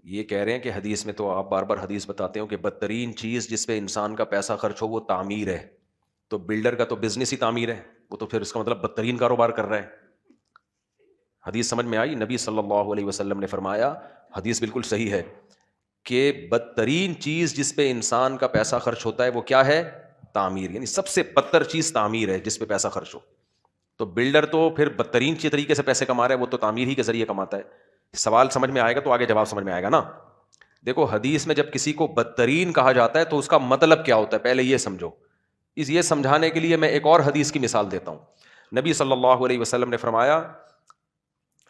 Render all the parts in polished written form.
یہ کہہ رہے ہیں کہ حدیث میں تو آپ بار بار حدیث بتاتے ہو کہ بدترین چیز جس پہ انسان کا پیسہ خرچ ہو وہ تعمیر ہے، تو بلڈر کا تو بزنس ہی تعمیر ہے، وہ تو پھر اس کا مطلب بدترین کاروبار کر رہا ہے۔ حدیث سمجھ میں آئی؟ نبی صلی اللہ علیہ وسلم نے فرمایا، حدیث بالکل صحیح ہے، کہ بدترین چیز جس پہ انسان کا پیسہ خرچ ہوتا ہے وہ کیا ہے؟ تعمیر، یعنی سب سے بدتر چیز تعمیر ہے جس پہ پیسہ خرچ ہو۔ تو بلڈر تو پھر بدترین طریقے سے پیسے کما رہا ہے، وہ تو تعمیر ہی کے ذریعے کماتا ہے۔ سوال سمجھ میں آئے گا تو آگے جواب سمجھ میں آئے گا نا۔ دیکھو حدیث میں جب کسی کو بدترین کہا جاتا ہے تو اس کا مطلب کیا ہوتا ہے، پہلے یہ سمجھو۔ یہ سمجھانے کے لیے میں ایک اور حدیث کی مثال دیتا ہوں۔ نبی صلی اللہ علیہ وسلم نے فرمایا،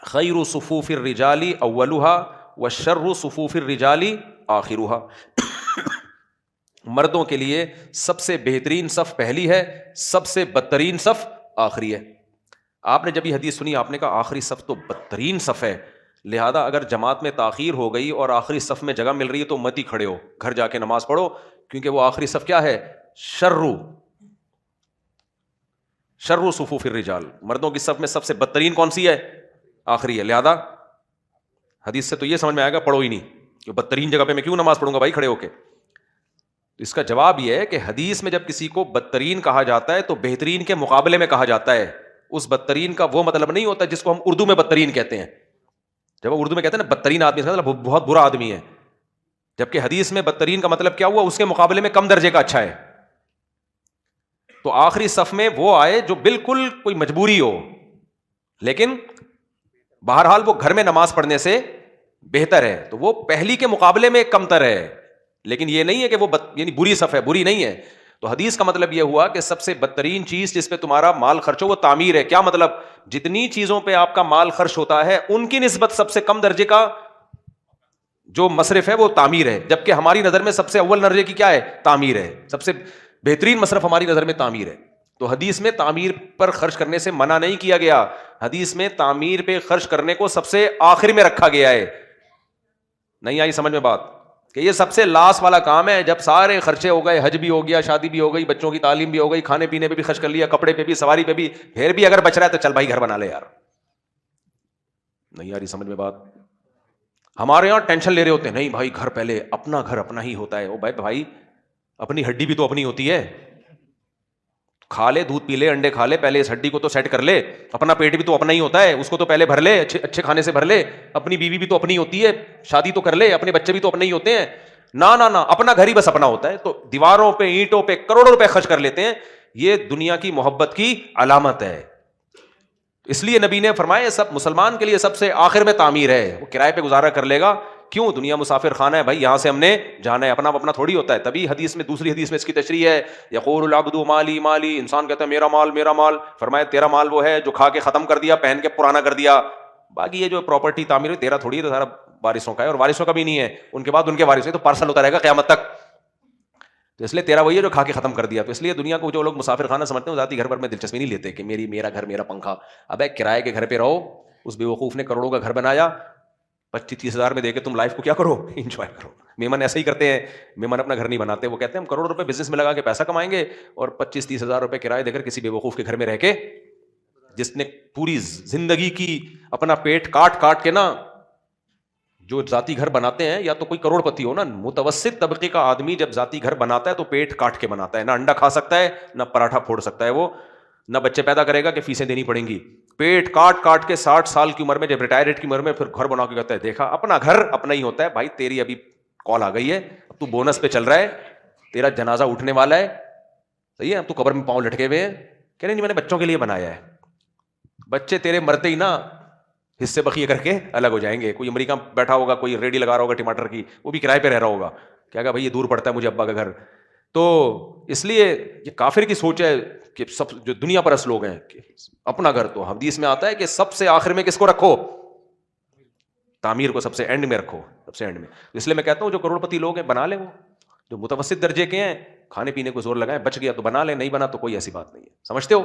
خیر صفوف الرجال اولها وشر صفوف الرجال آخرها۔ مردوں کے لیے سب سے بہترین صف پہلی ہے، سب سے بدترین صف آخری ہے۔ آپ نے جب یہ حدیث سنی آپ نے کہا آخری صف تو بدترین صف ہے، لہذا اگر جماعت میں تاخیر ہو گئی اور آخری صف میں جگہ مل رہی ہے تو مت ہی کھڑے ہو، گھر جا کے نماز پڑھو، کیونکہ وہ آخری صف کیا ہے؟ شر صفوف الرجال، مردوں کی صف میں سب سے بدترین کون سی ہے؟ آخری ہے۔ لہذا حدیث سے تو یہ سمجھ میں آئے گا پڑھو ہی نہیں، کہ بدترین جگہ پہ میں کیوں نماز پڑھوں گا بھائی کھڑے ہو کے۔ اس کا جواب یہ ہے کہ حدیث میں جب کسی کو بدترین کہا جاتا ہے تو بہترین کے مقابلے میں کہا جاتا ہے۔ اس بدترین کا وہ مطلب نہیں ہوتا جس کو ہم اردو میں بدترین کہتے ہیں۔ جب ہم اردو میں کہتے ہیں نا بدترین آدمی، اس کا مطلب بہت برا آدمی ہے، جبکہ حدیث میں بدترین کا مطلب کیا ہوا؟ اس کے مقابلے میں کم درجے کا اچھا ہے۔ تو آخری صف میں وہ آئے جو بالکل کوئی مجبوری ہو، لیکن بہرحال وہ گھر میں نماز پڑھنے سے بہتر ہے، تو وہ پہلی کے مقابلے میں کم تر ہے، لیکن یہ نہیں ہے کہ وہ یعنی بری صف ہے، بری نہیں ہے۔ تو حدیث کا مطلب یہ ہوا کہ سب سے بدترین چیز جس پہ تمہارا مال خرچ ہو وہ تعمیر ہے۔ کیا مطلب؟ جتنی چیزوں پہ آپ کا مال خرچ ہوتا ہے ان کی نسبت سب سے کم درجے کا جو مصرف ہے وہ تعمیر ہے، جبکہ ہماری نظر میں سب سے اول درجے کی کیا ہے؟ تعمیر ہے۔ سب سے بہترین مصرف ہماری نظر میں تعمیر ہے۔ تو حدیث میں تعمیر پر خرچ کرنے سے منع نہیں کیا گیا، حدیث میں تعمیر پہ خرچ کرنے کو سب سے آخر میں رکھا گیا ہے۔ نہیں آئی سمجھ میں بات؟ کہ یہ سب سے لاس والا کام ہے، جب سارے خرچے ہو گئے، حج بھی ہو گیا، شادی بھی ہو گئی، بچوں کی تعلیم بھی ہو گئی، کھانے پینے پہ بھی خرچ کر لیا، کپڑے پہ بھی، سواری پہ بھی، پھر بھی اگر بچ رہا ہے تو چل بھائی گھر بنا لے یار۔ نہیں آ رہی سمجھ میں بات؟ ہمارے یہاں ٹینشن لے رہے ہوتے ہیں، نہیں بھائی گھر پہلے، اپنا گھر اپنا ہی ہوتا ہے۔ او بھائی اپنی ہڈی بھی تو اپنی ہوتی ہے، کھا لے، دودھ پی لے، انڈے کھا لے، پہلے اس ہڈی کو تو سیٹ کر لے۔ اپنا پیٹ بھی تو اپنا ہی ہوتا ہے، اس کو تو پہلے بھر لے، اچھے کھانے سے بھر لے۔ اپنی بیوی بھی تو اپنی ہوتی ہے، شادی تو کر لے، اپنے بچے بھی تو اپنے ہی ہوتے ہیں۔ نہ اپنا گھر ہی بس اپنا ہوتا ہے، تو دیواروں پہ اینٹوں پہ کروڑوں روپے خرچ کر لیتے ہیں۔ یہ دنیا کی محبت کی علامت ہے۔ اس لیے نبی نے فرمایا سب مسلمان کے لیے سب سے آخر میں تعمیر ہے، وہ کرائے پہ گزارا کر لے گا، کیوں؟ دنیا مسافر خانہ ہے بھائی، یہاں سے ہم نے جانا ہے، اپنا تھوڑی ہوتا ہے۔ تبھی حدیث میں، دوسری حدیث میں اس کی تشریح ہے، یقول العبد مالی مالی، انسان کہتا ہے میرا مال میرا مال۔ فرمایا تیرا مال وہ ہے جو کھا کے ختم کر دیا، پہن کے پرانا کر دیا، باقی یہ جو پراپرٹی تعمیر ہے تیرا تھوڑی ہے، تو سارا وارثوں کا ہے، اور وارثوں کا بھی نہیں ہے، ان کے بعد ان کے وارث ہے، تو پارسل ہوتا رہے گا قیامت تک۔ تو اس لیے تیرا وہی ہے جو کھا کے ختم کر دیا۔ تو اس لیے دنیا کو جو لوگ مسافر خانہ سمجھتے ہیں، ذاتی گھر پر میں دلچسپی نہیں لیتے کہ میرا گھر میرا پنکھا۔ ابے کرائے کے گھر پہ رہو، اس بیوقوف نے کروڑوں کا گھر بنایا، 25-30 ہزار میں دے کے تم لائف کو کیا کرو؟ انجوائے کرو۔ میمن ایسا ہی کرتے ہیں، میمن اپنا گھر نہیں بناتے، وہ کہتے ہیں ہم کروڑ روپے بزنس میں لگا کے پیسہ کمائیں گے، اور 25-30 ہزار روپے کرائے دے کر کسی بیوقوف کے گھر میں رہ کے، جس نے پوری زندگی کی اپنا پیٹ کاٹ کے نا، جو ذاتی گھر بناتے ہیں یا تو کوئی کروڑ پتی ہو نا، متوسط طبقے کا آدمی جب ذاتی گھر بناتا ہے تو پیٹ کاٹ کے بناتا ہے، نہ انڈا کھا سکتا ہے، نہ پراٹھا پھوڑ سکتا ہے، وہ نہ بچے پیدا کرے گا کہ فیسیں دینی پڑیں گی، پیٹ کاٹ کے 60 سال کی عمر میں، جب ریٹائرڈ کی عمر میں پھر گھر بنا کے کہتا ہے دیکھا اپنا گھر اپنا ہی ہوتا ہے۔ بھائی تیری ابھی کال آ گئی ہے، اب تو بونس پہ چل رہا ہے، تیرا جنازہ اٹھنے والا ہے، صحیح ہے، اب تو قبر میں پاؤں لٹکے ہوئے ہیں، کہہ رہے نہیں میں نے بچوں کے لیے بنایا ہے۔ بچے تیرے مرتے ہی نا حصے بقیے کر کے الگ ہو جائیں گے۔ کوئی امریکہ بیٹھا ہوگا، کوئی ریڈی لگا رہا ہوگا ٹماٹر کی، وہ بھی کرائے پہ رہ رہا ہوگا، کیا کہا بھائی یہ دور پڑتا ہے مجھے ابا کا گھر۔ تو اس لیے یہ کافر کی سوچ ہے کہ سب جو دنیا پرست لوگ ہیں کہ اپنا گھر، تو حدیث میں آتا ہے کہ سب سے آخر میں کس کو رکھو؟ تعمیر کو سب سے اینڈ میں رکھو، سب سے اینڈ میں۔ اس لیے میں کہتا ہوں جو کروڑ پتی لوگ ہیں بنا لیں، وہ جو متوسط درجے کے ہیں کھانے پینے کو زور لگائیں، بچ گیا تو بنا لیں، نہیں بنا تو کوئی ایسی بات نہیں ہے، سمجھتے ہو؟